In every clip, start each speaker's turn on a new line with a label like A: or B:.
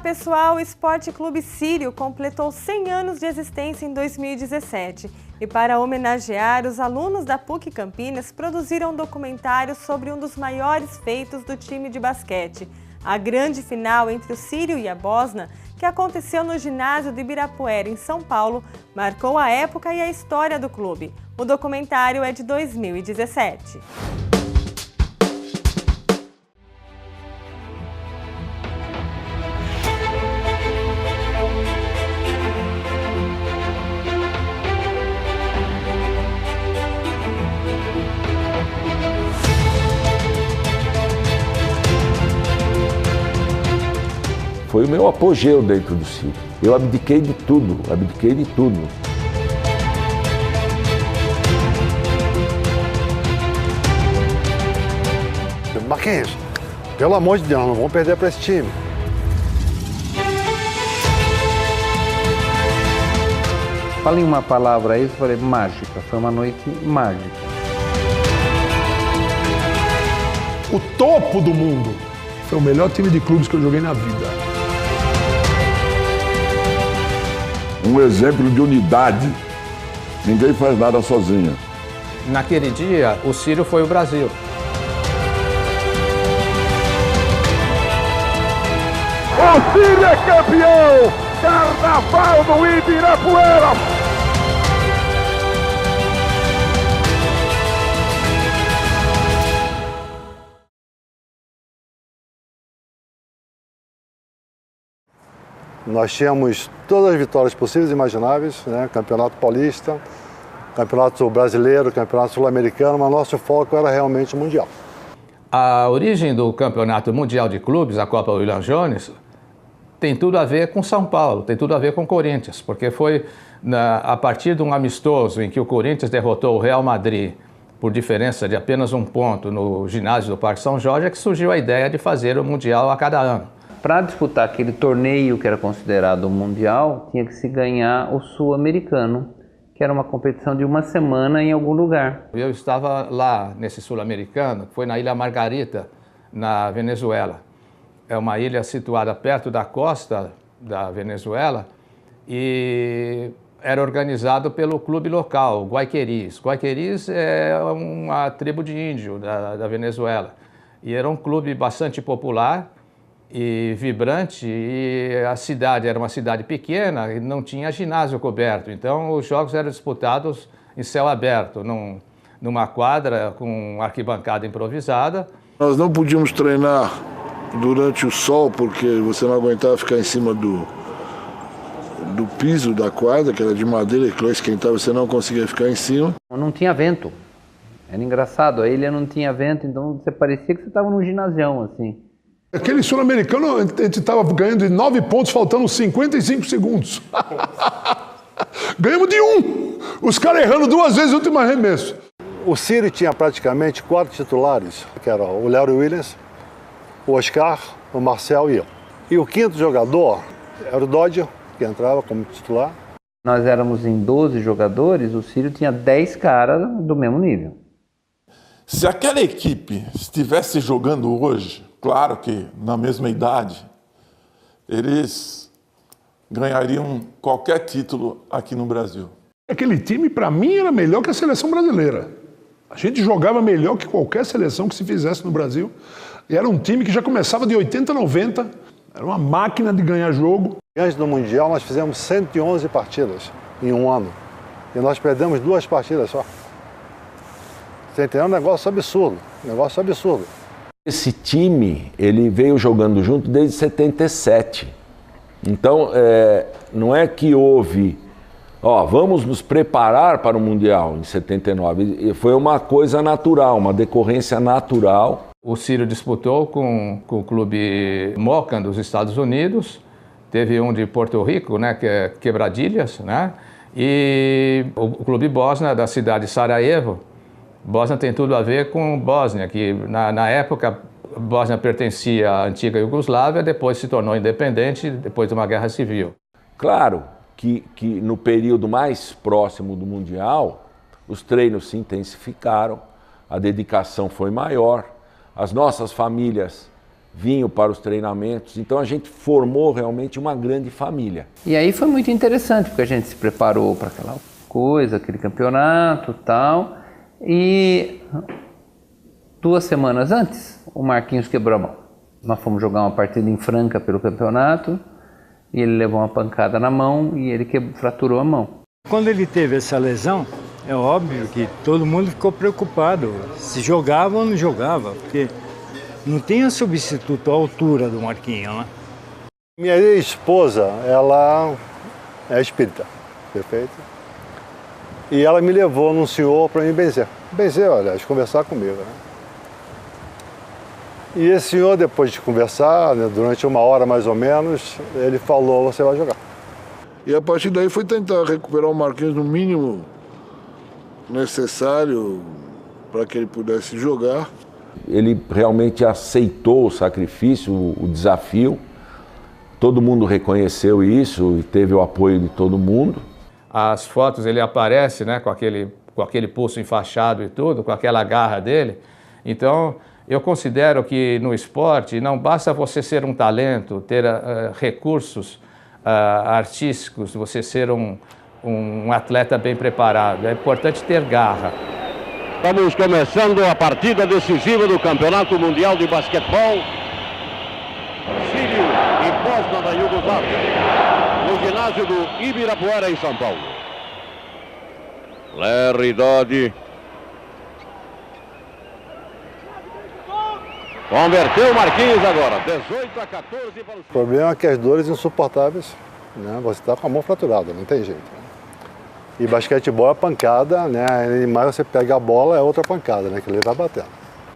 A: pessoal, o Esporte Clube Sírio completou 100 anos de existência em 2017 e para homenagear, os alunos da PUC Campinas produziram um documentário sobre um dos maiores feitos do time de basquete, a grande final entre o Sírio e a Bosna, que aconteceu no ginásio de Ibirapuera, em São Paulo, marcou a época e a história do clube. O documentário é de 2017.
B: Foi o meu apogeu dentro do Sírio. Eu abdiquei de tudo,
C: Marquinhos, pelo amor de Deus, não vamos perder para esse time.
D: Falei uma palavra aí, eu falei mágica, foi uma noite mágica.
E: O topo do mundo. Foi o melhor time de clubes que eu joguei na vida.
B: Um exemplo de unidade. Ninguém faz nada sozinho.
F: Naquele dia, o Sírio foi o Brasil.
G: O Sírio é campeão! Carnaval do Ibirapuera!
C: Nós tínhamos todas as vitórias possíveis e imagináveis, né? Campeonato Paulista, Campeonato Brasileiro, Campeonato Sul-Americano, mas nosso foco era realmente o Mundial.
F: A origem do Campeonato Mundial de Clubes, a Copa William Jones, tem tudo a ver com São Paulo, tem tudo a ver com o Corinthians, porque foi a partir de um amistoso em que o Corinthians derrotou o Real Madrid por diferença de apenas 1 ponto no ginásio do Parque São Jorge, que surgiu a ideia de fazer o Mundial a cada ano.
D: Para disputar aquele torneio que era considerado mundial, tinha que se ganhar o Sul-Americano, que era uma competição de 1 semana em algum lugar.
F: Eu estava lá nesse Sul-Americano, foi na Ilha Margarita, na Venezuela. É uma ilha situada perto da costa da Venezuela e era organizado pelo clube local, Guaiqueris. Guaiqueris é uma tribo de índio da Venezuela e era um clube bastante popular e vibrante, e a cidade era uma cidade pequena e não tinha ginásio coberto, então os jogos eram disputados em céu aberto, numa quadra com arquibancada improvisada.
H: Nós não podíamos treinar durante o sol porque você não aguentava ficar em cima do piso da quadra, que era de madeira, que esquentava, você não conseguia ficar em cima.
D: Não tinha vento, era engraçado, a ilha não tinha vento, então você parecia que você estava num ginasião assim.
E: Aquele sul-americano, a gente estava ganhando de 9 pontos, faltando 55 segundos. Ganhamos de 1. Os caras errando 2 vezes o último arremesso.
C: O Sírio tinha praticamente 4 titulares, que eram o Larry Williams, o Oscar, o Marcel e eu. E o 5º jogador era o Dodger, que entrava como titular.
D: Nós éramos em 12 jogadores, o Sírio tinha 10 caras do mesmo nível.
H: Se aquela equipe estivesse jogando hoje, claro que na mesma idade, eles ganhariam qualquer título aqui no Brasil.
E: Aquele time, para mim, era melhor que a seleção brasileira. A gente jogava melhor que qualquer seleção que se fizesse no Brasil. E era um time que já começava de 80 a 90, era uma máquina de ganhar jogo.
C: Antes do Mundial, nós fizemos 111 partidas em 1 ano. E nós perdemos 2 partidas só. Você entendeu? Um negócio absurdo,
B: Esse time, ele veio jogando junto desde 77. Então, não é que houve, vamos nos preparar para o Mundial em 79. Foi uma coisa natural, uma decorrência natural.
F: O Sírio disputou com o clube Mocan dos Estados Unidos, teve um de Porto Rico, né, que é Quebradilhas, né, e o clube Bosna da cidade de Sarajevo. Bósnia tem tudo a ver com Bósnia, que na época Bósnia pertencia à antiga Iugoslávia, depois se tornou independente, depois de uma guerra civil.
B: Claro que no período mais próximo do Mundial, os treinos se intensificaram, a dedicação foi maior, as nossas famílias vinham para os treinamentos. Então a gente formou realmente uma grande família.
D: E aí foi muito interessante, porque a gente se preparou para aquela coisa, aquele campeonato e tal. E 2 semanas antes, o Marquinhos quebrou a mão. Nós fomos jogar uma partida em Franca pelo campeonato e ele levou uma pancada na mão e ele fraturou a mão.
I: Quando ele teve essa lesão, é óbvio que todo mundo ficou preocupado se jogava ou não jogava, porque não tinha substituto à altura do Marquinhos, né?
C: Minha ex-esposa, ela é espírita, perfeito? E ela me levou num senhor para me benzer. Benzer, aliás, conversar comigo, né? E esse senhor, depois de conversar, né, durante 1 hora mais ou menos, ele falou, você vai jogar.
J: E a partir daí foi tentar recuperar o Marquinhos no mínimo necessário para que ele pudesse jogar.
B: Ele realmente aceitou o sacrifício, o desafio. Todo mundo reconheceu isso e teve o apoio de todo mundo.
F: As fotos ele aparece, né, com aquele pulso enfaixado e tudo, com aquela garra dele. Então, eu considero que no esporte não basta você ser um talento, ter recursos artísticos, você ser um atleta bem preparado. É importante ter garra.
K: Estamos começando a partida decisiva do Campeonato Mundial de Basquetebol. Sírio e Bósnia da Iugoslávia, no ginásio do Ibirapuera, em São Paulo. Larry Dodd. Converteu o Marquinhos agora, 18 a 14 para o...
C: O problema é que as dores insuportáveis, né? Você está com a mão fraturada, não tem jeito. Né? E basquetebol é pancada, né? E mais você pega a bola, é outra pancada, né? Que ele vai batendo.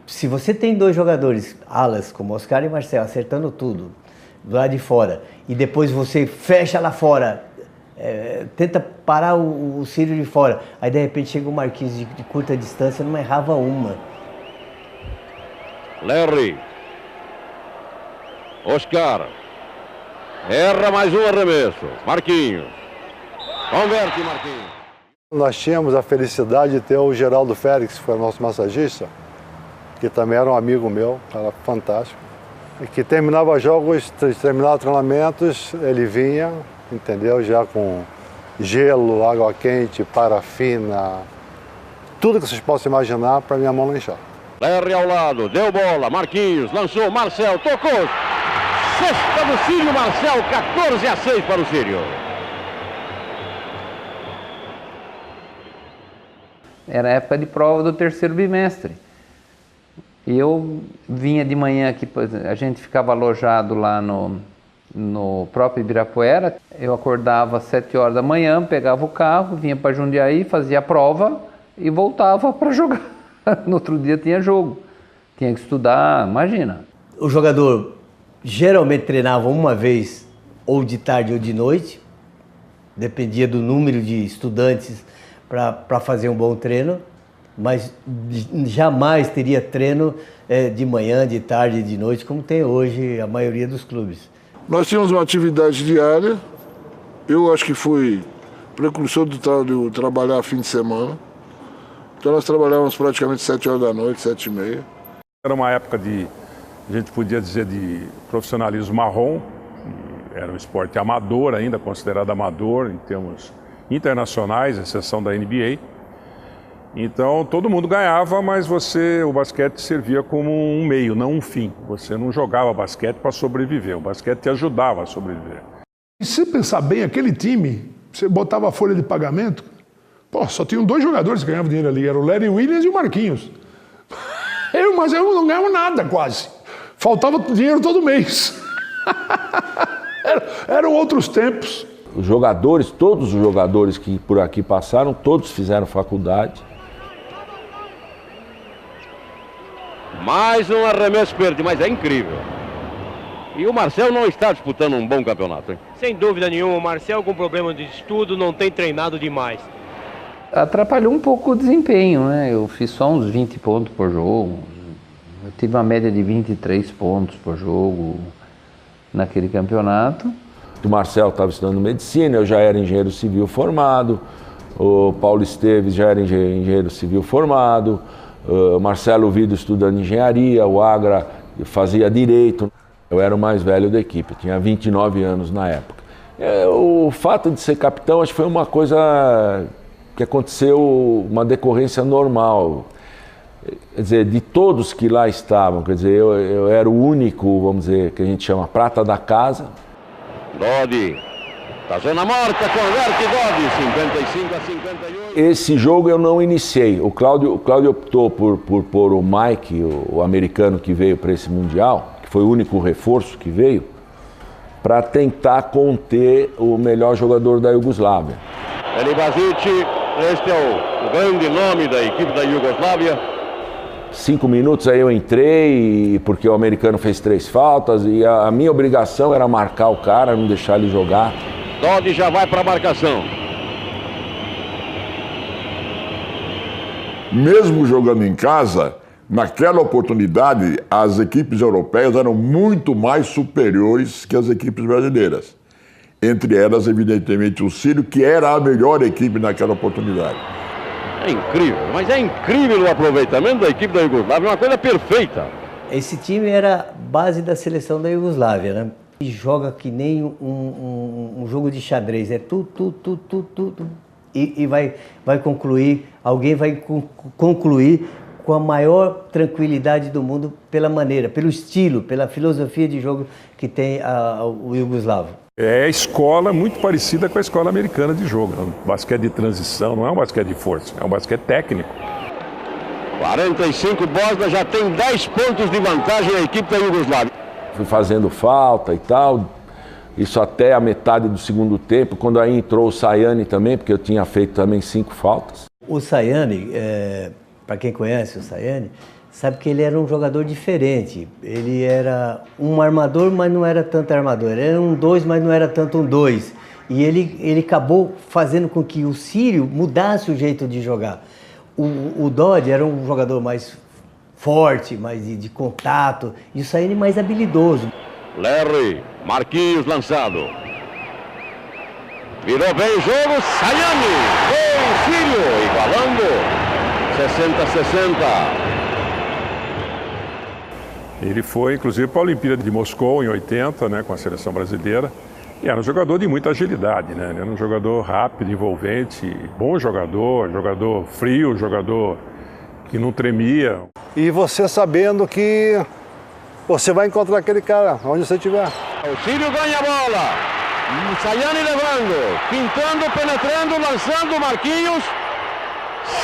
L: Se você tem 2 jogadores, alas, como Oscar e Marcel, acertando tudo do lado de fora, e depois você fecha lá fora, tenta parar o Sírio de fora, aí de repente chega o Marquinhos de curta distância, não errava uma.
K: Larry. Oscar. Erra mais um arremesso. Marquinhos. Converte, Marquinhos.
C: Nós tínhamos a felicidade de ter o Geraldo Félix, que foi o nosso massagista, que também era um amigo meu, cara fantástico. E que terminava jogos, terminava treinamentos, ele vinha, entendeu? Já com gelo, água quente, parafina, tudo que vocês possam imaginar para minha mão não inchar.
K: Larry ao lado, deu bola, Marquinhos, lançou, Marcel, tocou. Cesta do Sírio, Marcel, 14 a 6 para o Sírio.
D: Era a época de prova do 3º bimestre. E eu vinha de manhã aqui, a gente ficava alojado lá no próprio Ibirapuera. Eu acordava às 7 horas da manhã, pegava o carro, vinha para Jundiaí, fazia a prova e voltava para jogar. No outro dia tinha jogo, tinha que estudar, imagina.
L: O jogador geralmente treinava uma vez, ou de tarde ou de noite, dependia do número de estudantes para fazer um bom treino, mas jamais teria treino de manhã, de tarde e de noite, como tem hoje a maioria dos clubes.
J: Nós tínhamos uma atividade diária, eu acho que fui precursor do trabalhar fim de semana. Então nós trabalhávamos praticamente 7 horas da noite, 7h30.
E: Era uma época a gente podia dizer, de profissionalismo marrom. Era um esporte amador ainda, considerado amador em termos internacionais, exceção da NBA. Então todo mundo ganhava, mas o basquete servia como um meio, não um fim. Você não jogava basquete para sobreviver, o basquete te ajudava a sobreviver. E se pensar bem, aquele time, você botava a folha de pagamento, pô, só tinham 2 jogadores que ganhavam dinheiro ali, era o Larry Williams e o Marquinhos. Mas eu não ganhava nada quase. Faltava dinheiro todo mês. Eram outros tempos.
B: Os jogadores, todos os jogadores que por aqui passaram, todos fizeram faculdade.
K: Mais um arremesso perdido, mas é incrível. E o Marcel não está disputando um bom campeonato, hein?
M: Sem dúvida nenhuma, o Marcel com problema de estudo, não tem treinado demais.
D: Atrapalhou um pouco o desempenho, né? Eu fiz só uns 20 pontos por jogo. Eu tive uma média de 23 pontos por jogo naquele campeonato.
B: O Marcel estava estudando medicina, eu já era engenheiro civil formado. O Paulo Esteves já era engenheiro civil formado. O Marcelo Vido estudando engenharia, o Agra eu fazia direito. Eu era o mais velho da equipe, tinha 29 anos na época. O fato de ser capitão, acho que foi uma coisa que aconteceu, uma decorrência normal. Quer dizer, de todos que lá estavam, quer dizer, eu era o único, vamos dizer, que a gente chama prata da casa.
K: Dodi, tá zona morta, converte Dodi, 55 a 58.
B: Esse jogo eu não iniciei. O Cláudio optou por pôr o Mike, o americano que veio para esse Mundial, que foi o único reforço que veio, para tentar conter o melhor jogador da Iugoslávia.
K: Elibazic, este é o grande nome da equipe da Iugoslávia.
B: 5 minutos aí eu entrei, porque o americano fez 3 faltas e a minha obrigação era marcar o cara, não deixar ele jogar.
K: Dodi já vai para a marcação.
J: Mesmo jogando em casa, naquela oportunidade, as equipes europeias eram muito mais superiores que as equipes brasileiras. Entre elas, evidentemente, o Sírio, que era a melhor equipe naquela oportunidade.
K: É incrível, mas é incrível o aproveitamento da equipe da Iugoslávia, é uma coisa perfeita.
L: Esse time era base da seleção da Iugoslávia, né? E joga que nem um jogo de xadrez, é tudo. E vai concluir, alguém vai concluir com a maior tranquilidade do mundo pela maneira, pelo estilo, pela filosofia de jogo que tem o iugoslavo.
E: É a escola muito parecida com a escola americana de jogo. É um basquete de transição, não é um basquete de força, é um basquete técnico.
K: 45, Bosna já tem 10 pontos de vantagem a equipe da Iugoslávia.
B: Fui fazendo falta e tal, isso até a metade do segundo tempo, quando aí entrou o Sayani também, porque eu tinha feito também 5 faltas.
L: O Sayani, para quem conhece o Sayani, sabe que ele era um jogador diferente. Ele era um armador, mas não era tanto armador. Ele era um 2, mas não era tanto um 2. E ele acabou fazendo com que o Sírio mudasse o jeito de jogar. O Dodi era um jogador mais forte, mais de contato, e o Sayani mais habilidoso.
K: Larry, Marquinhos lançado. Virou bem o jogo, Sayani, gol Sírio, igualando, 60-60.
E: Ele foi, inclusive, para a Olimpíada de Moscou, em 80, né, com a seleção brasileira. E era um jogador de muita agilidade, né? Ele era um jogador rápido, envolvente, bom jogador, jogador frio, jogador que não tremia.
C: E você sabendo que você vai encontrar aquele cara, onde você estiver.
K: O Sírio ganha a bola. Sayani levando, pintando, penetrando, lançando, Marquinhos.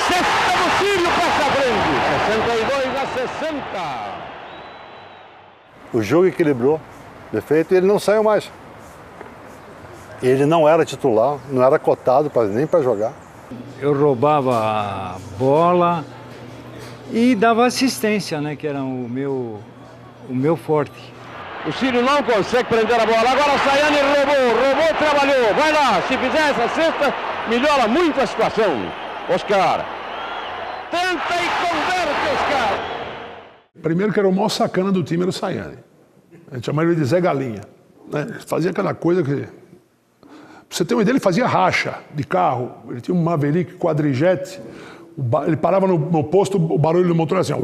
K: Sexta do Sírio, passa a frente, 62-60.
C: O jogo equilibrou, defeito, e ele não saiu mais. Ele não era titular, não era cotado nem para jogar.
I: Eu roubava a bola e dava assistência, né, que era o meu forte.
K: O Sírio não consegue prender a bola, agora o Sayani roubou, trabalhou, vai lá, se fizer essa cesta, melhora muito a situação. Oscar, tenta e converte, Oscar.
E: Primeiro que era o maior sacana do time era o Sayani. A gente chamava ele de Zé Galinha. Né? Fazia aquela coisa que... Pra você ter uma ideia, ele fazia racha de carro. Ele tinha um Maverick quadrijet. Ele parava no posto, o barulho do motor era assim. Ó.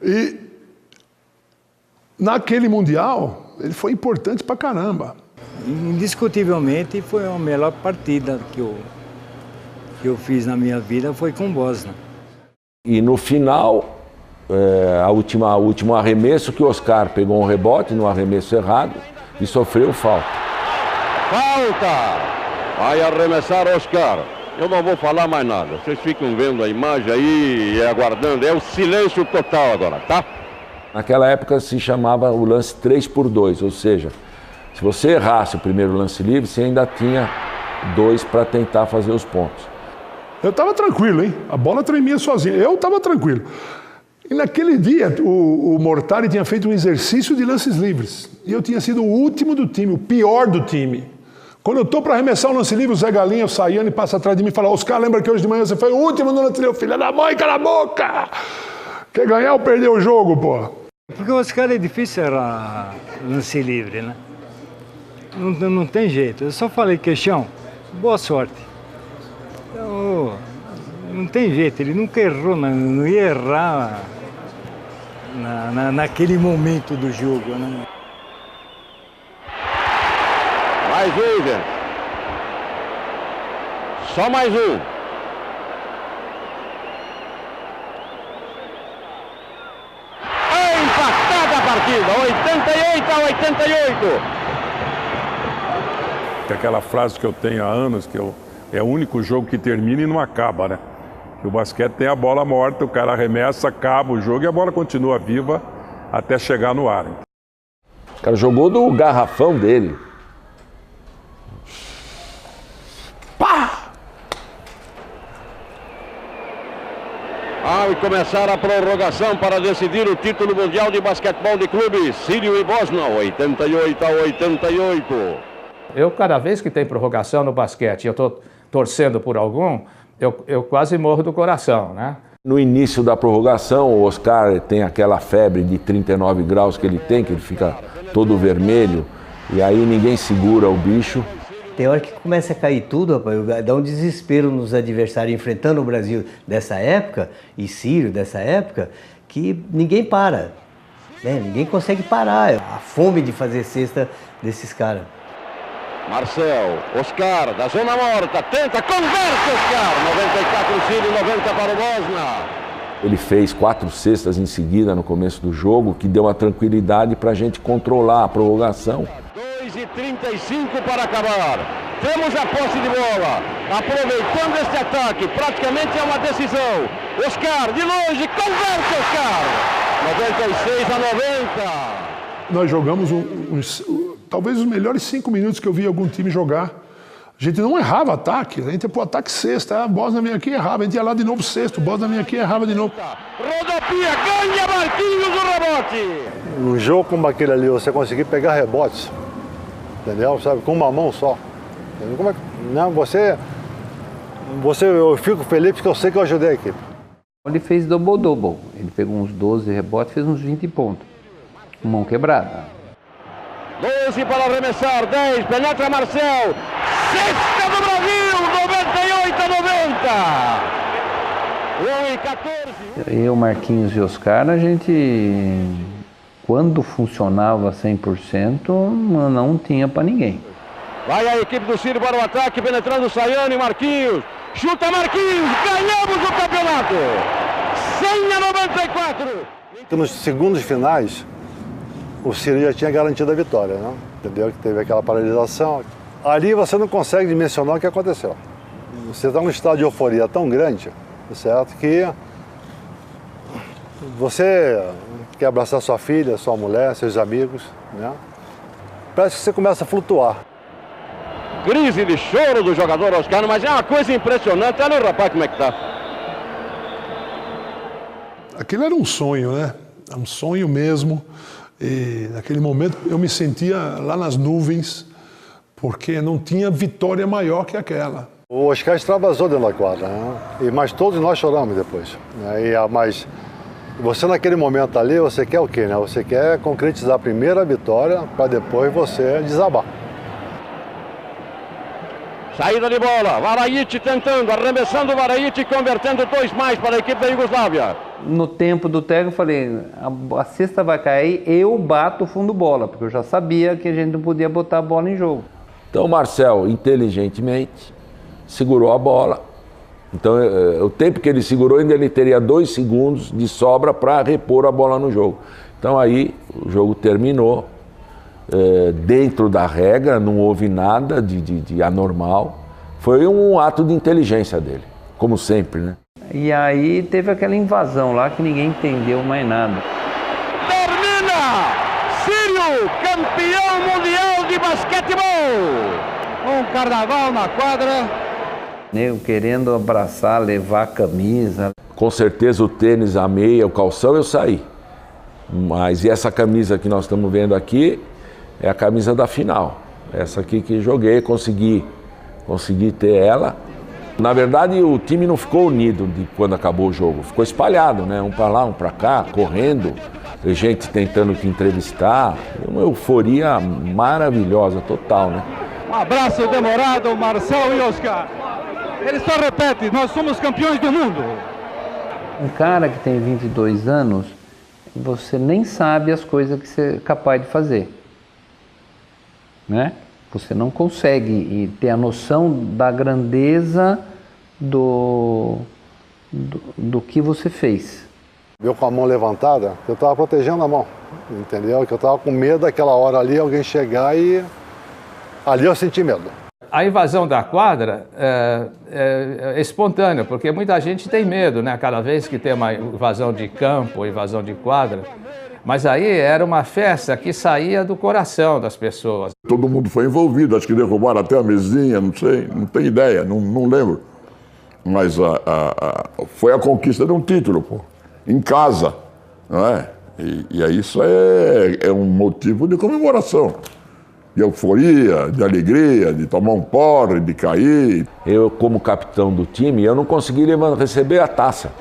E: E naquele Mundial, ele foi importante pra caramba.
I: Indiscutivelmente, foi a melhor partida que eu fiz na minha vida, foi com o Bosna.
B: E no final, o último arremesso, que o Oscar pegou um rebote no arremesso errado e sofreu falta.
K: Falta! Vai arremessar Oscar. Eu não vou falar mais nada. Vocês ficam vendo a imagem aí e aguardando. É o silêncio total agora, tá?
B: Naquela época se chamava o lance 3x2, ou seja, se você errasse o primeiro lance livre, você ainda tinha 2 para tentar fazer os pontos.
E: Eu estava tranquilo, hein? A bola tremia sozinha. Eu estava tranquilo. E naquele dia, o Mortari tinha feito um exercício de lances livres. E eu tinha sido o último do time, o pior do time. Quando eu estou para arremessar um lance livre, o Zé Galinha, o Sayani, passa atrás de mim e fala: Oscar, lembra que hoje de manhã você foi o último no lance livre? Filha da mãe, cala a boca! Quer ganhar ou perder o jogo, pô?
I: Porque o Oscar é difícil errar lance livre, né? Não tem jeito. Eu só falei, queixão, boa sorte. Então, não tem jeito, ele nunca errou, não ia errar naquele momento do jogo, né?
K: Mais um, gente. Só mais um. É empatada a partida, 88-88.
N: Que é aquela frase que eu tenho há anos, que é o único jogo que termina e não acaba, né? Que o basquete tem a bola morta, o cara arremessa, acaba o jogo e a bola continua viva até chegar no ar.
B: O cara jogou do garrafão dele.
K: Ao começar a prorrogação para decidir o título mundial de basquetebol de clubes, Sírio e Bosna, 88-88.
F: Eu, cada vez que tem prorrogação no basquete e eu estou torcendo por algum, eu quase morro do coração, né?
B: No início da prorrogação, o Oscar tem aquela febre de 39 graus que ele tem, que ele fica todo vermelho, e aí ninguém segura o bicho.
L: Tem hora que começa a cair tudo, rapaz, dá um desespero nos adversários enfrentando o Brasil dessa época, e Sírio dessa época, que ninguém para, né? Ninguém consegue parar, a fome de fazer cesta desses caras.
K: Marcel, Oscar, da zona morta, tenta, converte Oscar, 94 Sírio, 90 para o Bosna.
B: Ele fez 4 cestas em seguida no começo do jogo, que deu uma tranquilidade para a gente controlar a prorrogação.
K: 2:35 para acabar. Temos a posse de bola. Aproveitando este ataque, praticamente é uma decisão. Oscar, de longe, converte Oscar. 96-90.
E: Nós jogamos talvez os melhores 5 minutos que eu vi algum time jogar. A gente não errava ataque, a gente ia pro ataque sexta. A Bosna vinha aqui e errava, a gente ia lá de novo sexto. A Bosna vinha aqui e errava de novo.
K: Rodopia, ganha Marquinhos o rebote.
C: Num jogo como aquele ali, você conseguir pegar rebotes, entendeu? Sabe, com uma mão só. Como é que, não, eu fico feliz porque eu sei que eu ajudei a equipe.
D: Ele fez double-double. Ele pegou uns 12 rebotes, fez uns 20 pontos. Mão quebrada.
K: 12 para arremessar, 10, penetra Marcel. Sexta do Brasil, 98-90. 1 e 14.
D: Eu, Marquinhos e Oscar, a gente, quando funcionava 100%, não tinha para ninguém.
K: Vai a equipe do Sírio para o ataque, penetrando Sayane e Marquinhos. Chuta Marquinhos, ganhamos o campeonato. 100-94.
C: Nos segundos finais, o Sírio já tinha garantido a vitória, né? Entendeu? Que teve aquela paralisação. Ali você não consegue dimensionar o que aconteceu. Você está num estado de euforia tão grande, certo? Que você quer abraçar sua filha, sua mulher, seus amigos, né? Parece que você começa a flutuar.
K: Crise de choro do jogador Oscar, mas é uma coisa impressionante. Olha o rapaz como é que tá.
E: Aquilo era um sonho, né? Um sonho mesmo. E naquele momento eu me sentia lá nas nuvens, porque não tinha vitória maior que aquela.
C: O Oscar extravasou dentro da quadra, né? Mas todos nós choramos depois, né? Mas você naquele momento ali, você quer o quê, né? Você quer concretizar a primeira vitória para depois você desabar.
K: Saída de bola, Varajić tentando, arremessando o Varajić e convertendo 2 mais para a equipe da Iugoslávia.
D: No tempo do técnico eu falei, a cesta vai cair, eu bato o fundo bola, porque eu já sabia que a gente não podia botar a bola em jogo.
B: Então o Marcel, inteligentemente, segurou a bola. Então o tempo que ele segurou, ainda ele teria 2 segundos de sobra para repor a bola no jogo. Então aí o jogo terminou. Dentro da regra, não houve nada de anormal. Foi um ato de inteligência dele, como sempre, né?
D: E aí teve aquela invasão lá que ninguém entendeu mais nada.
K: Termina! Sírio, campeão mundial de basquetebol! Um carnaval na quadra.
D: Eu querendo abraçar, levar a camisa.
B: Com certeza o tênis, a meia, o calção eu saí. Mas e essa camisa que nós estamos vendo aqui é a camisa da final. Essa aqui que joguei, consegui ter ela. Na verdade, o time não ficou unido quando acabou o jogo. Ficou espalhado, né? Um para lá, um para cá, correndo. Gente tentando te entrevistar. Uma euforia maravilhosa, total, né?
O: Um abraço demorado, Marcel e Oscar. Ele só repete, nós somos campeões do mundo.
D: Um cara que tem 22 anos, você nem sabe as coisas que você é capaz de fazer, né? Você não consegue ter a noção da grandeza do que você fez.
C: Eu com a mão levantada, eu estava protegendo a mão, entendeu? Que eu estava com medo daquela hora ali, alguém chegar e... Ali eu senti medo.
F: A invasão da quadra é espontânea, porque muita gente tem medo, né? Cada vez que tem uma invasão de campo, invasão de quadra. Mas aí era uma festa que saía do coração das pessoas.
J: Todo mundo foi envolvido, acho que derrubaram até a mesinha, não sei, não tenho ideia, não lembro. Mas foi a conquista de um título, pô, em casa, não é? E aí isso é um motivo de comemoração, de euforia, de alegria, de tomar um porre, de cair.
B: Eu, como capitão do time, eu não consegui receber a taça,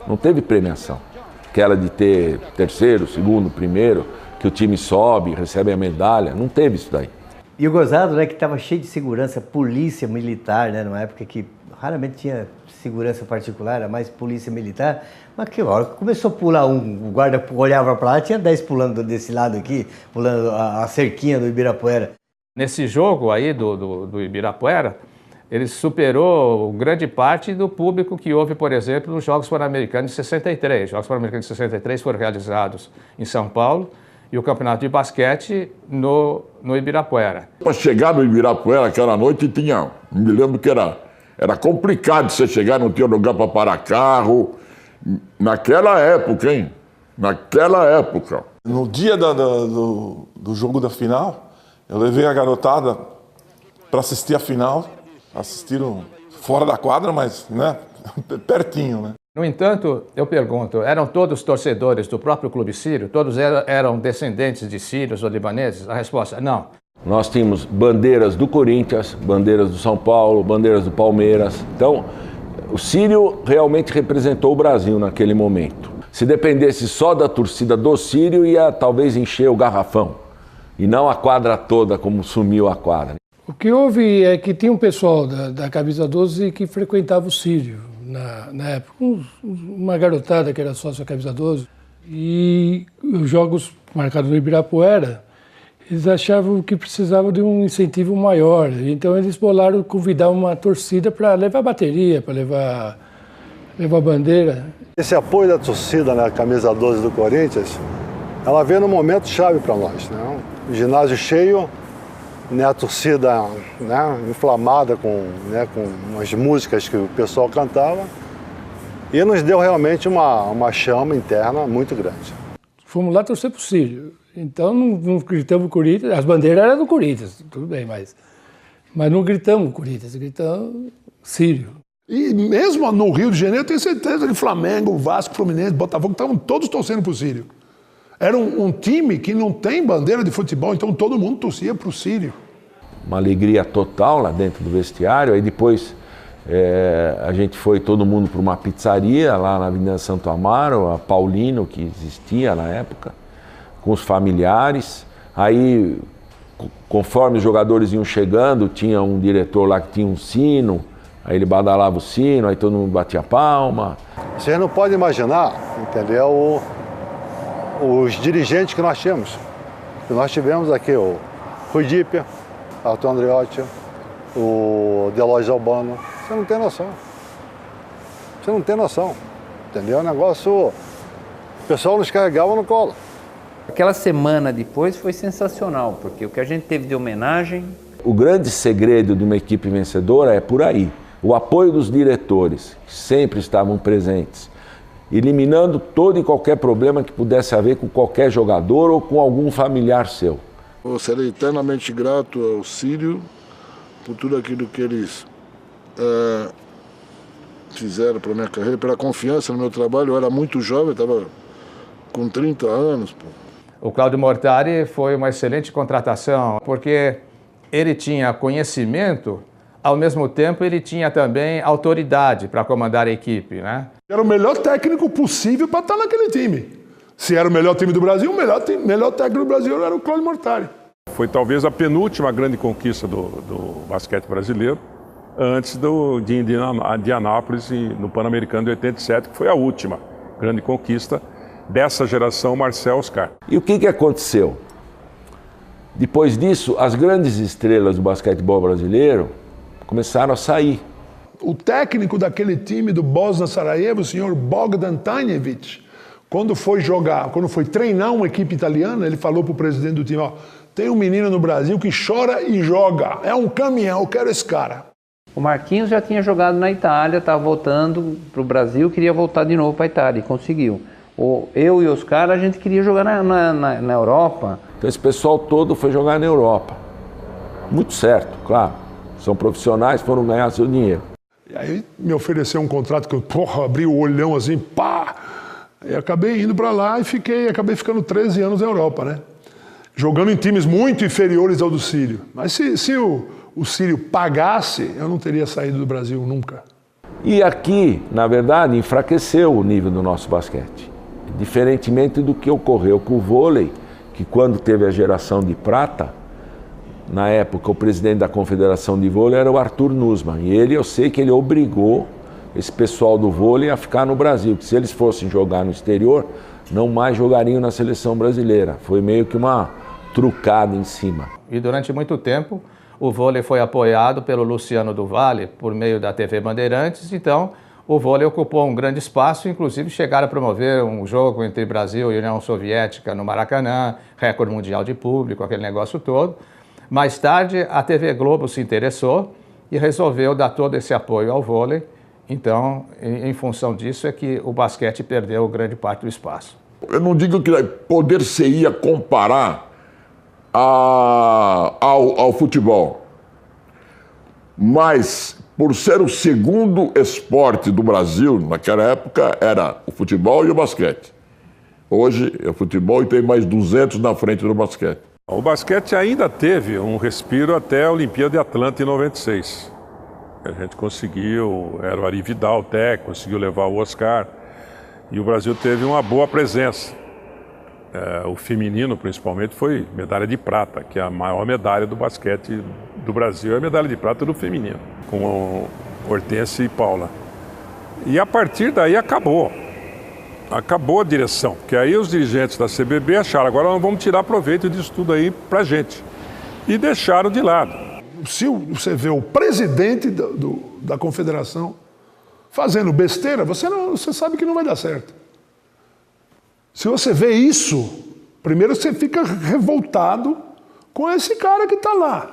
B: não teve premiação. Aquela de ter terceiro, segundo, primeiro, que o time sobe, recebe a medalha, não teve isso daí.
L: E o gozado, né, que estava cheio de segurança, polícia militar, né, numa época que raramente tinha segurança particular, era mais polícia militar, mas que hora começou a pular o guarda olhava para lá, tinha 10 pulando desse lado aqui, pulando a cerquinha do Ibirapuera.
F: Nesse jogo aí do Ibirapuera, ele superou grande parte do público que houve, por exemplo, nos Jogos Pan-Americanos de 63. Os Jogos Pan-Americanos de 63 foram realizados em São Paulo e o campeonato de basquete no Ibirapuera.
J: Para chegar no Ibirapuera aquela noite tinha, me lembro que era complicado você chegar, não tinha lugar para parar carro. Naquela época, hein? Naquela época.
H: No dia do jogo da final, eu levei a garotada para assistir a final. Assistiram fora da quadra, mas né, pertinho, né?
F: No entanto, eu pergunto, eram todos torcedores do próprio Clube Sírio? Todos eram descendentes de sírios ou libaneses? A resposta, não.
B: Nós tínhamos bandeiras do Corinthians, bandeiras do São Paulo, bandeiras do Palmeiras. Então, o Sírio realmente representou o Brasil naquele momento. Se dependesse só da torcida do Sírio, ia talvez encher o garrafão. E não a quadra toda, como sumiu a quadra.
P: O que houve é que tinha um pessoal da Camisa 12 que frequentava o Sírio na época, uma garotada que era sócio da Camisa 12. E os jogos marcados no Ibirapuera, eles achavam que precisavam de um incentivo maior. Então eles bolaram convidar uma torcida para levar bateria, para levar bandeira.
C: Esse apoio da torcida na Camisa 12 do Corinthians, ela veio num momento chave para nós, né? O ginásio cheio, né, a torcida, né, inflamada com as músicas que o pessoal cantava, e nos deu realmente uma chama interna muito grande.
P: Fomos lá torcer para o Sírio, então não gritamos Corinthians, as bandeiras eram do Corinthians, tudo bem, mas não gritamos Corinthians, gritamos Sírio.
E: E mesmo no Rio de Janeiro, eu tenho certeza que Flamengo, Vasco, Fluminense, Botafogo, estavam todos torcendo para o Sírio. Era um time que não tem bandeira de futebol, então todo mundo torcia para o Sírio.
B: Uma alegria total lá dentro do vestiário. Aí depois a gente foi todo mundo para uma pizzaria lá na Avenida Santo Amaro, a Paulino, que existia na época, com os familiares. Aí, conforme os jogadores iam chegando, tinha um diretor lá que tinha um sino, aí ele badalava o sino, aí todo mundo batia palma.
C: Você não pode imaginar, entendeu, os dirigentes que nós tínhamos. Nós tivemos aqui o Rui Dípia, Arthur Andreotti, o Delóis Albano. Você não tem noção. Você não tem noção. Entendeu? O negócio, o pessoal nos carregava no colo.
D: Aquela semana depois foi sensacional, porque o que a gente teve de homenagem...
B: O grande segredo de uma equipe vencedora é por aí. O apoio dos diretores, que sempre estavam presentes, eliminando todo e qualquer problema que pudesse haver com qualquer jogador ou com algum familiar seu.
Q: Eu serei eternamente grato ao Sírio por tudo aquilo que eles fizeram para a minha carreira, pela confiança no meu trabalho. Eu era muito jovem, estava com 30 anos. Pô.
F: O Cláudio Mortari foi uma excelente contratação, porque ele tinha conhecimento, ao mesmo tempo ele tinha também autoridade para comandar a equipe, né?
E: Era o melhor técnico possível para estar naquele time. Se era o melhor time do Brasil, o melhor técnico do Brasil era o Cláudio Mortari.
N: Foi talvez a penúltima grande conquista do basquete brasileiro, antes de Indianápolis no Pan-Americano de 87, que foi a última grande conquista dessa geração, Marcel, Oscar.
B: E o que aconteceu? Depois disso, as grandes estrelas do basquetebol brasileiro começaram a sair.
E: O técnico daquele time do Bosna Sarajevo, o senhor Bogdan Tanjevic, quando foi treinar uma equipe italiana, ele falou para o presidente do time, ó, tem um menino no Brasil que chora e joga, é um caminhão, eu quero esse cara.
D: O Marquinhos já tinha jogado na Itália, estava voltando para o Brasil, queria voltar de novo para a Itália e conseguiu. Eu e os caras, a gente queria jogar na Europa.
B: Então esse pessoal todo foi jogar na Europa. Muito certo, claro. São profissionais, foram ganhar seu dinheiro.
E: E aí me ofereceu um contrato que eu, abri o olhão assim, pá! E acabei indo para lá e acabei ficando 13 anos na Europa, né? Jogando em times muito inferiores ao do Sírio. Mas se o Sírio pagasse, eu não teria saído do Brasil nunca.
B: E aqui, na verdade, enfraqueceu o nível do nosso basquete. Diferentemente do que ocorreu com o vôlei, que quando teve a geração de prata, na época o presidente da Confederação de Vôlei era o Arthur Nussmann. E eu sei que ele obrigou esse pessoal do vôlei a ficar no Brasil, que se eles fossem jogar no exterior, não mais jogariam na seleção brasileira. Foi meio que uma trucada em cima.
F: E durante muito tempo, o vôlei foi apoiado pelo Luciano do Vale, por meio da TV Bandeirantes, então o vôlei ocupou um grande espaço, inclusive chegaram a promover um jogo entre Brasil e União Soviética no Maracanã, recorde mundial de público, aquele negócio todo. Mais tarde, a TV Globo se interessou e resolveu dar todo esse apoio ao vôlei. Então, em função disso, é que o basquete perdeu grande parte do espaço.
J: Eu não digo que poder-se-ia comparar ao futebol, mas por ser o segundo esporte do Brasil, naquela época, era o futebol e o basquete. Hoje é o futebol e tem mais 200 na frente do basquete.
N: O basquete ainda teve um respiro até a Olimpíada de Atlanta em 96. A gente conseguiu, era o Ari Vidal, técnico, conseguiu levar o Oscar. E o Brasil teve uma boa presença. O feminino, principalmente, foi medalha de prata, que é a maior medalha do basquete do Brasil, é a medalha de prata do feminino, com Hortência e Paula. E a partir daí acabou a direção, porque aí os dirigentes da CBB acharam, agora nós vamos tirar proveito disso tudo aí pra gente. E deixaram de lado.
E: Se você vê o presidente da confederação fazendo besteira, você sabe que não vai dar certo. Se você vê isso, primeiro você fica revoltado com esse cara que está lá,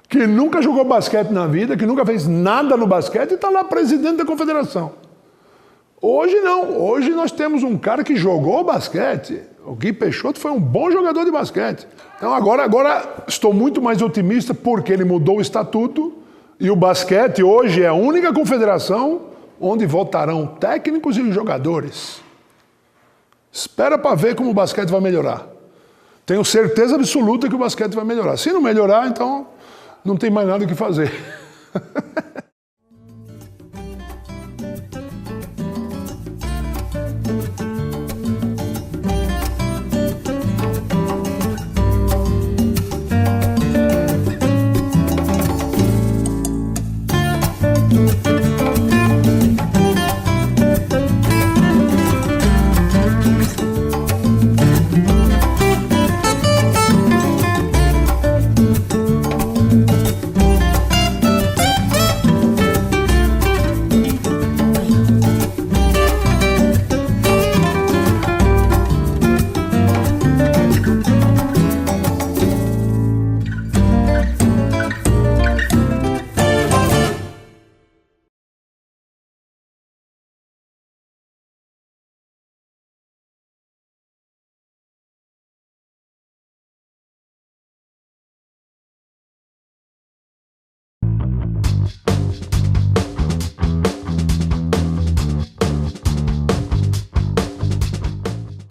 E: que nunca jogou basquete na vida, que nunca fez nada no basquete e está lá presidente da confederação. Hoje não, hoje nós temos um cara que jogou basquete. O Gui Peixoto foi um bom jogador de basquete. Então agora estou muito mais otimista porque ele mudou o estatuto e o basquete hoje é a única confederação onde votarão técnicos e jogadores. Espera para ver como o basquete vai melhorar. Tenho certeza absoluta que o basquete vai melhorar. Se não melhorar, então não tem mais nada o que fazer.